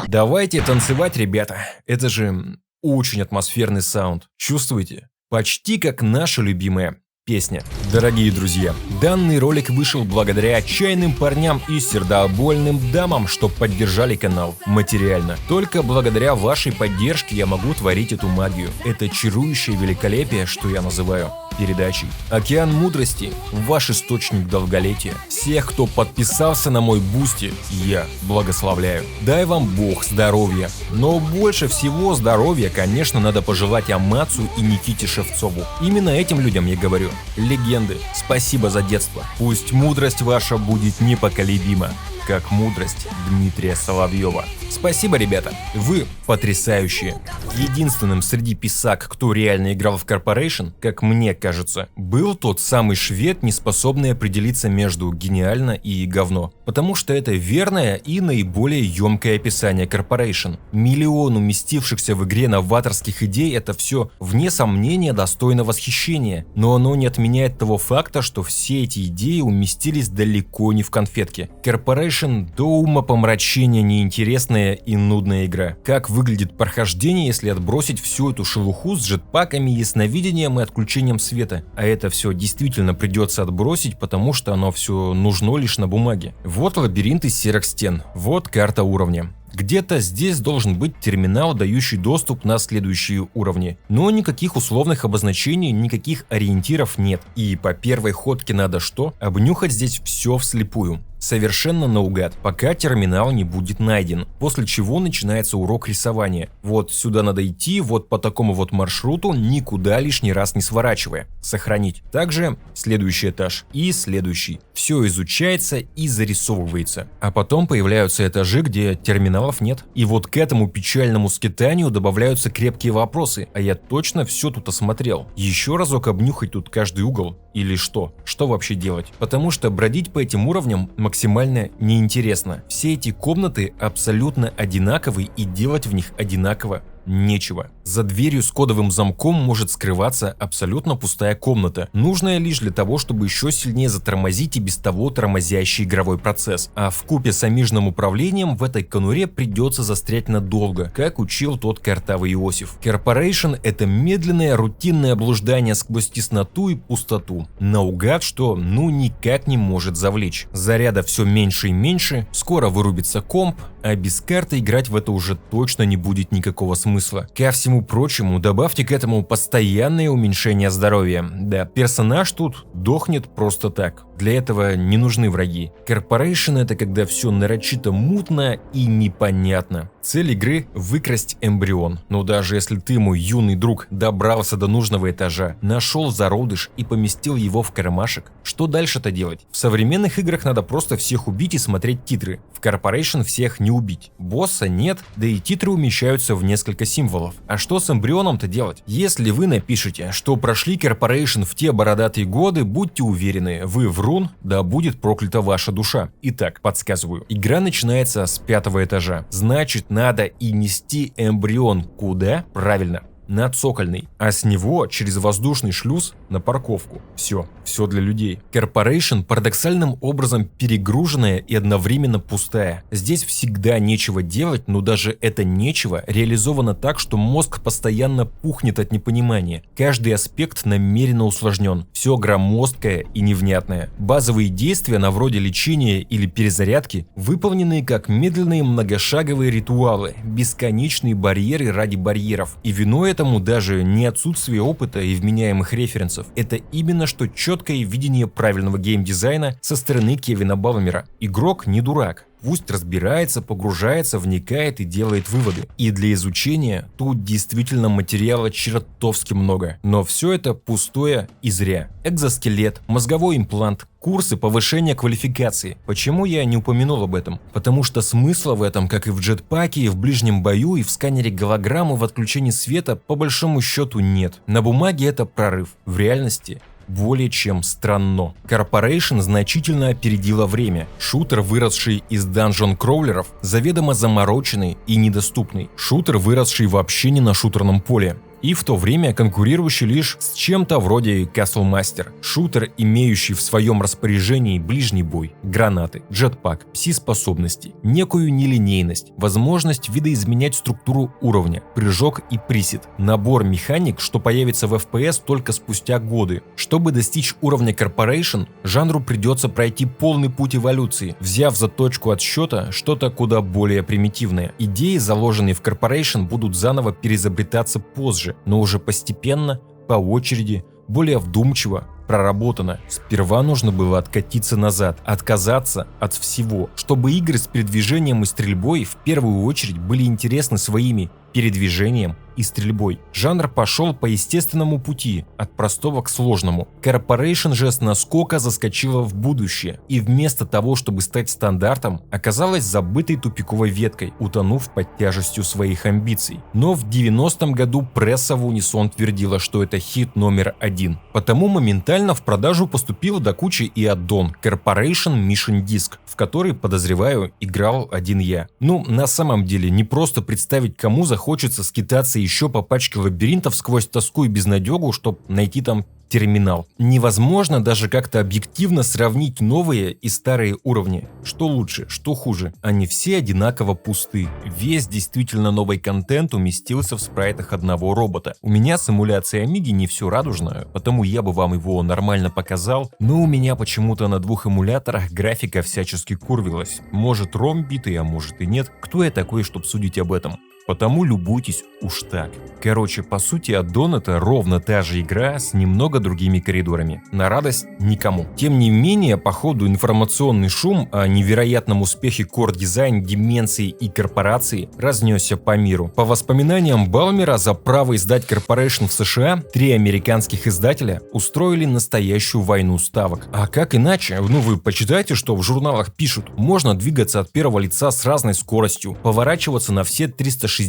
[SPEAKER 1] Давайте танцевать, ребята. Это же очень атмосферный саунд. Чувствуете? Почти как наша любимая песня. Дорогие друзья, данный ролик вышел благодаря отчаянным парням и сердобольным дамам, что поддержали канал материально. Только благодаря вашей поддержке я могу творить эту магию. Это чарующее великолепие, что я называю передачей. Океан мудрости – ваш источник долголетия. Всех, кто подписался на мой бусти, я благословляю. Дай вам Бог здоровья. Но больше всего здоровья, конечно, надо пожелать Амацу и Никите Шевцову. Именно этим людям я говорю. Легенды, спасибо за детство. Пусть мудрость ваша будет непоколебима, как мудрость Дмитрия Соловьева. Спасибо, ребята, вы потрясающие. Единственным среди писак, кто реально играл в Corporation, как мне кажется, был тот самый швед, не способный определиться между гениально и говно. Потому что это верное и наиболее емкое описание Corporation. Миллион уместившихся в игре новаторских идей — это все, вне сомнения, достойно восхищения. Но оно не отменяет того факта, что все эти идеи уместились далеко не в конфетке. Corporation до умопомрачения неинтересная и нудная игра. Как выглядит прохождение, если отбросить всю эту шелуху с джетпаками, ясновидением и отключением света? А это все действительно придется отбросить, потому что оно все нужно лишь на бумаге. Вот лабиринт из серых стен, вот карта уровня. Где-то здесь должен быть терминал, дающий доступ на следующие уровни. Но никаких условных обозначений, никаких ориентиров нет. И по первой ходке надо что? Обнюхать здесь все вслепую. Совершенно наугад, пока терминал не будет найден, после чего начинается урок рисования. Вот сюда надо идти, вот по такому вот маршруту, никуда лишний раз не сворачивая. Сохранить. Также следующий этаж и следующий. Все изучается и зарисовывается. А потом появляются этажи, где терминалов нет. И вот к этому печальному скитанию добавляются крепкие вопросы. А я точно все тут осмотрел. Еще разок обнюхать тут каждый угол. Или что? Что вообще делать? Потому что бродить по этим уровням максимально неинтересно. Все эти комнаты абсолютно одинаковые, и делать в них одинаково нечего. За дверью с кодовым замком может скрываться абсолютно пустая комната, нужная лишь для того, чтобы еще сильнее затормозить и без того тормозящий игровой процесс. А вкупе с амижным управлением в этой конуре придется застрять надолго, как учил тот картавый Иосиф. Corporation — это медленное рутинное блуждание сквозь тесноту и пустоту. Наугад, что никак не может завлечь. Заряда все меньше и меньше, скоро вырубится комп, А без карты играть в это уже точно не будет никакого смысла. Ко всему прочему, добавьте к этому постоянное уменьшение здоровья. Да, персонаж тут дохнет просто так. Для этого не нужны враги. Corporation — это когда все нарочито мутно и непонятно. Цель игры — выкрасть эмбрион. Но даже если ты, мой юный друг, добрался до нужного этажа, нашел зародыш и поместил его в кармашек, что дальше-то делать? В современных играх надо просто всех убить и смотреть титры. В Corporation всех не убить. Босса нет, да и титры умещаются в несколько символов. А что с эмбрионом-то делать? Если вы напишете, что прошли Corporation в те бородатые годы, будьте уверены, вы врун, да будет проклята ваша душа. Итак, подсказываю. Игра начинается с 5-го этажа. Значит, надо и нести эмбрион куда? Правильно, на цокольный, а с него через воздушный шлюз на парковку. Все для людей. Corporation парадоксальным образом перегруженная и одновременно пустая. Здесь всегда нечего делать, но даже это нечего реализовано так, что мозг постоянно пухнет от непонимания. Каждый аспект намеренно усложнен. Все громоздкое и невнятное. Базовые действия на вроде лечения или перезарядки выполнены как медленные многошаговые ритуалы, бесконечные барьеры ради барьеров. И виной этому даже не отсутствие опыта и вменяемых референсов. Это именно что четкое видение правильного геймдизайна со стороны Кевина Балмера. Игрок не дурак. Пусть разбирается, погружается, вникает и делает выводы. И для изучения тут действительно материала чертовски много. Но все это пустое и зря. Экзоскелет, мозговой имплант, курсы повышения квалификации. Почему я не упомянул об этом? Потому что смысла в этом, как и в джетпаке, и в ближнем бою, и в сканере голограммы в отключении света, по большому счету нет. На бумаге это прорыв. В реальности более чем странно. Corporation значительно опередила время. Шутер, выросший из данжон-кроулеров, заведомо замороченный и недоступный. Шутер, выросший вообще не на шутерном поле. И в то время конкурирующий лишь с чем-то вроде Castle Master. Шутер, имеющий в своем распоряжении ближний бой, гранаты, джетпак, пси-способности, некую нелинейность, возможность видоизменять структуру уровня, прыжок и присед, набор механик, что появится в FPS только спустя годы. Чтобы достичь уровня Corporation, жанру придется пройти полный путь эволюции, взяв за точку отсчета что-то куда более примитивное. Идеи, заложенные в Corporation, будут заново переизобретаться позже, но уже постепенно, по очереди, более вдумчиво, проработано. Сперва нужно было откатиться назад, отказаться от всего, чтобы игры с передвижением и стрельбой в первую очередь были интересны своими передвижением и стрельбой. Жанр пошел по естественному пути, от простого к сложному. Corporation же с наскока заскочила в будущее, и вместо того, чтобы стать стандартом, оказалась забытой тупиковой веткой, утонув под тяжестью своих амбиций. Но в 90-м году пресса в унисон твердила, что это хит номер 1. Потому моментально в продажу поступил до кучи и аддон Corporation Mission Disc, в который, подозреваю, играл один я. Ну, на самом деле, не просто представить, кому захочется скитаться еще по пачке лабиринтов сквозь тоску и безнадегу, чтобы найти там терминал. Невозможно даже как-то объективно сравнить новые и старые уровни. Что лучше, что хуже. Они все одинаково пусты. Весь действительно новый контент уместился в спрайтах одного робота. У меня с эмуляцией Амиги не все радужно, потому я бы вам его нормально показал, но у меня почему-то на двух эмуляторах графика всячески курвилась. Может ром битый, а может и нет. Кто я такой, чтобы судить об этом? Потому любуйтесь уж так. Короче, по сути, аддон — это ровно та же игра с немного другими коридорами. На радость никому. Тем не менее, по ходу информационный шум о невероятном успехе Core Design, Деменции и Корпорации разнесся по миру. По воспоминаниям Балмера, за право издать Corporation в США 3 американских издателя устроили настоящую войну ставок. А как иначе? Вы почитайте, что в журналах пишут. Можно двигаться от первого лица с разной скоростью, поворачиваться на все 360.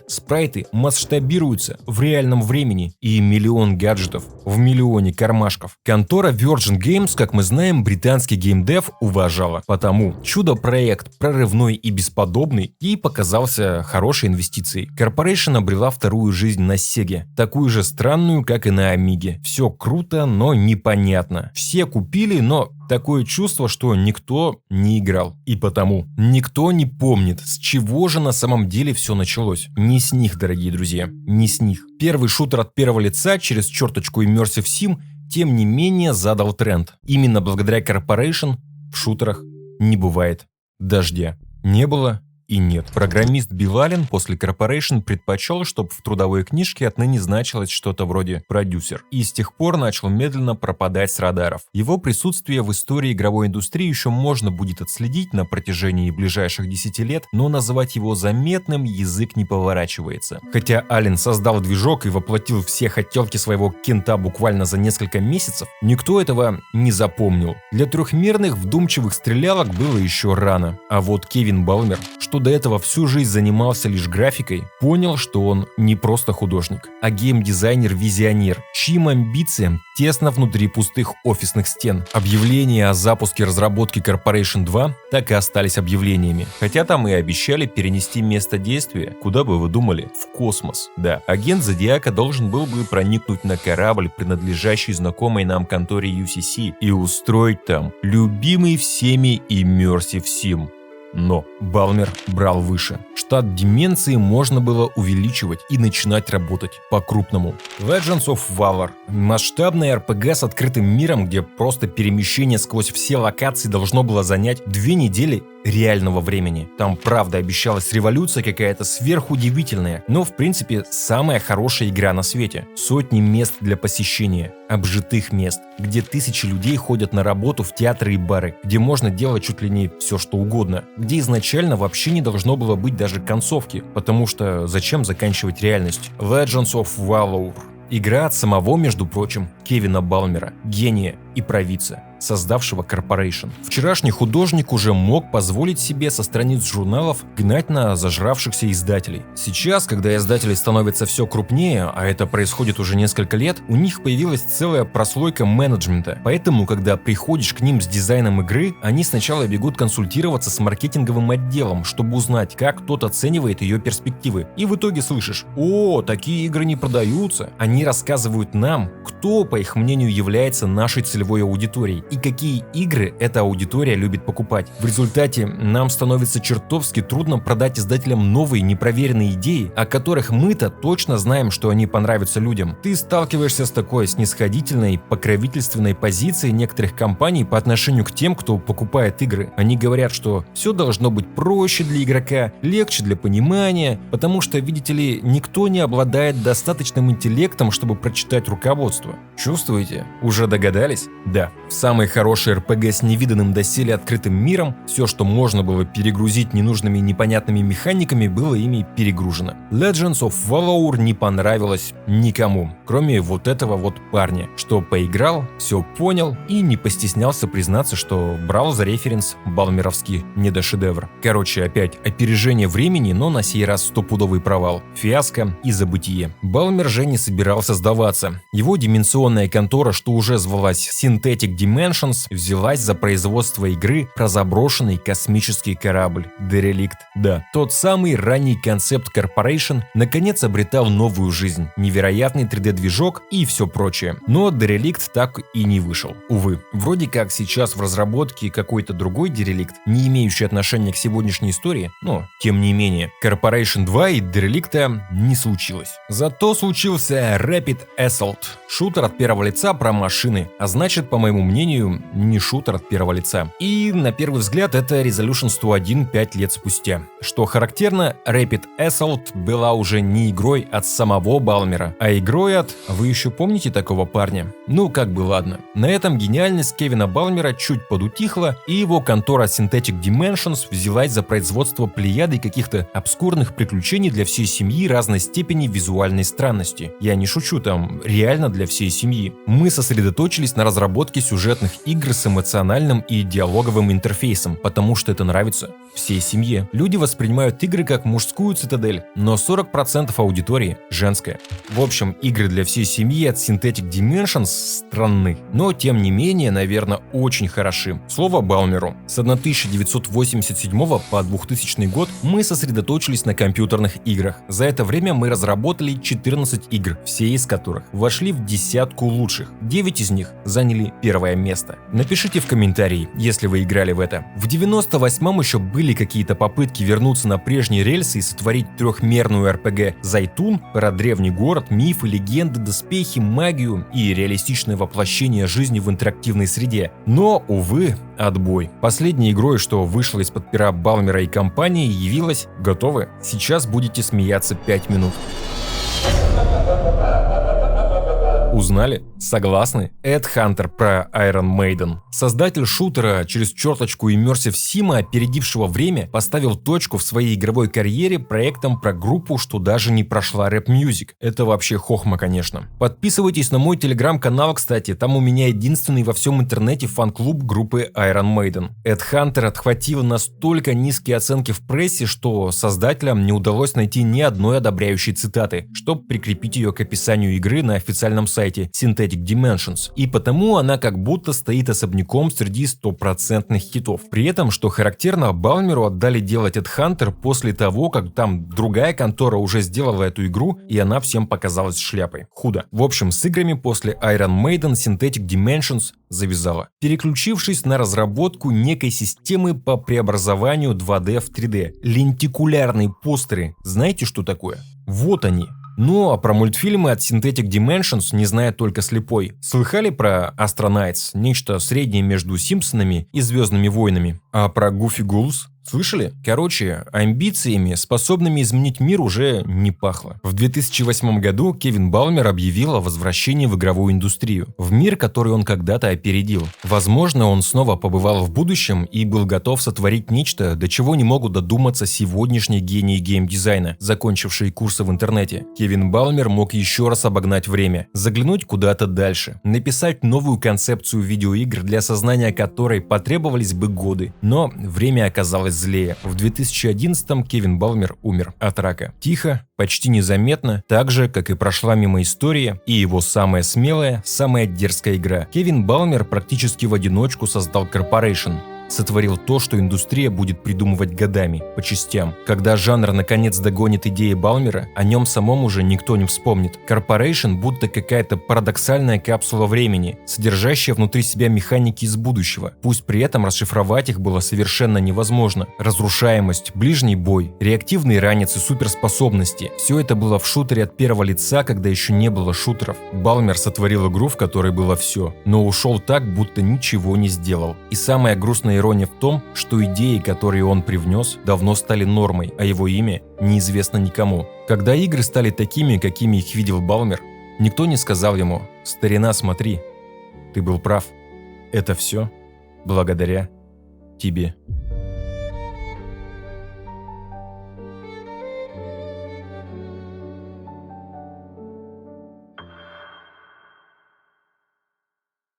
[SPEAKER 1] Спрайты масштабируются в реальном времени и миллион гаджетов в миллионе кармашков. Контора Virgin Games, как мы знаем, британский геймдев уважала. Потому чудо-проект прорывной и бесподобный ей показался хорошей инвестицией. Corporation обрела вторую жизнь на Сеге, такую же странную, как и на Амиге. Все круто, но непонятно. Все купили, но такое чувство, что никто не играл. И потому никто не помнит, с чего же на самом деле все началось. Не с них, дорогие друзья, не с них. Первый шутер от первого лица через черточку Immersive Sim, тем не менее, задал тренд. Именно благодаря Corporation в шутерах не бывает дождя. Не было и нет. Программист Билл Аллен после Corporation предпочел, чтобы в трудовой книжке отныне значилось что-то вроде «продюсер». И с тех пор начал медленно пропадать с радаров. Его присутствие в истории игровой индустрии еще можно будет отследить на протяжении ближайших 10 лет, но называть его заметным язык не поворачивается. Хотя Аллен создал движок и воплотил все хотелки своего кента буквально за несколько месяцев, никто этого не запомнил. Для трехмерных вдумчивых стрелялок было еще рано. А вот Кевин Балмер, что до этого всю жизнь занимался лишь графикой, понял, что он не просто художник, а геймдизайнер-визионер, чьим амбициям тесно внутри пустых офисных стен. Объявления о запуске разработки Corporation 2 так и остались объявлениями. Хотя там и обещали перенести место действия, куда бы вы думали, в космос. Да, агент Зодиака должен был бы проникнуть на корабль, принадлежащий знакомой нам конторе UCC, и устроить там любимый всеми Immersive Sim. Но Балмер брал выше. Штат деменции можно было увеличивать и начинать работать по-крупному. Legends of Valor – масштабная RPG с открытым миром, где просто перемещение сквозь все локации должно было занять 2 недели реального времени. Там правда обещалась революция какая-то сверхудивительная, но в принципе самая хорошая игра на свете. Сотни мест для посещения, обжитых мест, где тысячи людей ходят на работу в театры и бары, где можно делать чуть ли не все что угодно, где изначально вообще не должно было быть даже концовки, потому что зачем заканчивать реальность? Legends of Valor. Игра от самого, между прочим, Кевина Балмера, гения и провидца, создавшего Corporation. Вчерашний художник уже мог позволить себе со страниц журналов гнать на зажравшихся издателей. Сейчас, когда издатели становятся все крупнее, а это происходит уже несколько лет, у них появилась целая прослойка менеджмента. Поэтому, когда приходишь к ним с дизайном игры, они сначала бегут консультироваться с маркетинговым отделом, чтобы узнать, как тот оценивает ее перспективы. И в итоге слышишь: «О, такие игры не продаются». Они рассказывают нам, кто, по их мнению, является нашей целевой аудиторией и какие игры эта аудитория любит покупать. В результате нам становится чертовски трудно продать издателям новые непроверенные идеи, о которых мы-то точно знаем, что они понравятся людям. Ты сталкиваешься с такой снисходительной, покровительственной позицией некоторых компаний по отношению к тем, кто покупает игры. Они говорят, что все должно быть проще для игрока, легче для понимания, потому что, видите ли, никто не обладает достаточным интеллектом, чтобы прочитать руководство. Чувствуете? Уже догадались? Да, в самой хорошей RPG с невиданным доселе открытым миром все, что можно было перегрузить ненужными и непонятными механиками, было ими перегружено. Legends of Valor не понравилось никому, кроме вот этого вот парня, что поиграл, все понял и не постеснялся признаться, что брал за референс балмеровский недошедевр. Короче, опять опережение времени, но на сей раз стопудовый провал, фиаско и забытие. Балмер же не собирался сдаваться. Его дименsionная контора, что уже звалась Synthetic Dimensions, взялась за производство игры про заброшенный космический корабль Derelict. Да, тот самый ранний концепт Corporation наконец обретал новую жизнь, невероятный 3D-движок и все прочее. Но Derelict так и не вышел. Увы, вроде как сейчас в разработке какой-то другой Derelict, не имеющий отношения к сегодняшней истории, но тем не менее, Corporation 2 и Derelict не случилось. Зато случился Rapid Assault, шутер от первого лица про машины, а значит, по моему мнению, не шутер от первого лица. И на первый взгляд это Resolution 101 5 лет спустя. Что характерно, Rapid Assault была уже не игрой от самого Балмера, а игрой от... Вы еще помните такого парня? Ну как бы ладно. На этом гениальность Кевина Балмера чуть подутихла, и его контора Synthetic Dimensions взялась за производство плеяды каких-то обскурных приключений для всей семьи разной степени визуальной странности. Я не шучу, там реально для всей семьи. Мы сосредоточились на разработке сюжетных игр с эмоциональным и диалоговым интерфейсом, потому что это нравится всей семье. Люди воспринимают игры как мужскую цитадель, но 40% аудитории женская. В общем, игры для всей семьи от Synthetic Dimensions странны, но тем не менее, наверное, очень хороши. Слово Балмеру. С 1987 по 2000 год мы сосредоточились на компьютерных играх. За это время мы разработали 14 игр, все из которых вошли в десятку лучших. 9 из них заняли заняли первое место. Напишите в комментарии, если вы играли в это. В 98-м еще были какие-то попытки вернуться на прежние рельсы и сотворить трехмерную RPG Зайтун про древний город, мифы, легенды, доспехи, магию и реалистичное воплощение жизни в интерактивной среде. Но, увы, отбой. Последней игрой, что вышло из-под пера Балмера и компании, явилась «Готовы? Сейчас будете смеяться 5 минут». Узнали? Согласны? Эд Хантер про Iron Maiden. Создатель шутера через черточку Immersive Sim, опередившего время, поставил точку в своей игровой карьере проектом про группу, что даже не прошла рэп-мьюзик. Это вообще хохма, конечно. Подписывайтесь на мой телеграм-канал, кстати, там у меня единственный во всем интернете фан-клуб группы Iron Maiden. Эд Хантер отхватил настолько низкие оценки в прессе, что создателям не удалось найти ни одной одобряющей цитаты, чтобы прикрепить ее к описанию игры на официальном сайте Synthetic Dimensions, и потому она как будто стоит особняком среди стопроцентных хитов. При этом, что характерно, Балмеру отдали делать Эд Хантер после того, как там другая контора уже сделала эту игру, и она всем показалась шляпой. Худо. В общем, с играми после Iron Maiden Synthetic Dimensions завязала, переключившись на разработку некой системы по преобразованию 2D в 3D. Лентикулярные постеры. Знаете, что такое? Вот они. Ну, а про мультфильмы от Synthetic Dimensions не знает только слепой. Слыхали про Astronauts? Нечто среднее между Симпсонами и Звездными войнами. А про Goofy Ghouls? Слышали? Короче, амбициями, способными изменить мир, уже не пахло. В 2008 году Кевин Балмер объявил о возвращении в игровую индустрию, в мир, который он когда-то опередил. Возможно, он снова побывал в будущем и был готов сотворить нечто, до чего не могут додуматься сегодняшние гении геймдизайна, закончившие курсы в интернете. Кевин Балмер мог еще раз обогнать время, заглянуть куда-то дальше, написать новую концепцию видеоигр, для создания которой потребовались бы годы. Но время оказалось злее. В 2011-м Кевин Балмер умер от рака. Тихо, почти незаметно, так же, как и прошла мимо история и его самая смелая, самая дерзкая игра. Кевин Балмер практически в одиночку создал Corporation. Сотворил то, что индустрия будет придумывать годами, по частям. Когда жанр наконец догонит идеи Балмера, о нем самом уже никто не вспомнит. Corporation будто какая-то парадоксальная капсула времени, содержащая внутри себя механики из будущего. Пусть при этом расшифровать их было совершенно невозможно. Разрушаемость, ближний бой, реактивные ранец и суперспособности – все это было в шутере от первого лица, когда еще не было шутеров. Балмер сотворил игру, в которой было все, но ушел так, будто ничего не сделал. И самая грустная ирония в том, что идеи, которые он привнес, давно стали нормой, а его имя неизвестно никому. Когда игры стали такими, какими их видел Балмер, никто не сказал ему: «Старина, смотри, ты был прав. Это все благодаря тебе».